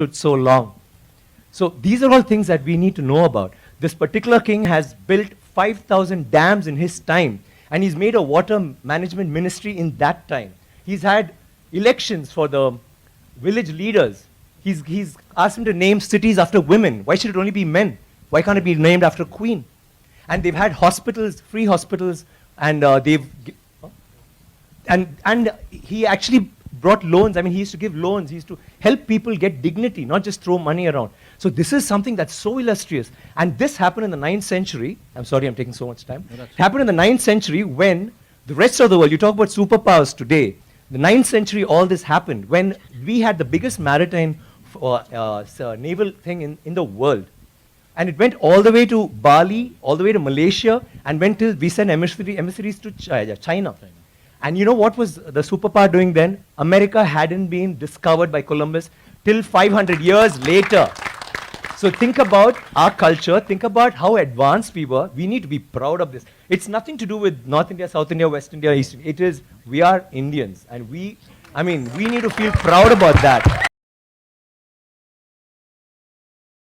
stood so long. So these are all things that we need to know about. This particular king has built 5,000 dams in his time, and he's made a water management ministry in that time. He's had elections for the village leaders. He's asked them to name cities after women. Why should it only be men? Why can't it be named after a queen? And they've had hospitals, free hospitals, and and he actually brought loans. I mean, he used to give loans. He used to help people get dignity, not just throw money around. So this is something that's so illustrious. And this happened in the 9th century. I'm sorry I'm taking so much time. No, it happened in the 9th century when the rest of the world, you talk about superpowers today, the 9th century all this happened when we had the biggest maritime naval thing in the world. And it went all the way to Bali, all the way to Malaysia, and went till we sent emissaries to China. And you know what was the superpower doing then? America hadn't been discovered by Columbus till 500 years later. So think about our culture, think about how advanced we were. We need to be proud of this. It's nothing to do with North India, South India, West India, East India. It is, we are Indians. And we need to feel proud about that.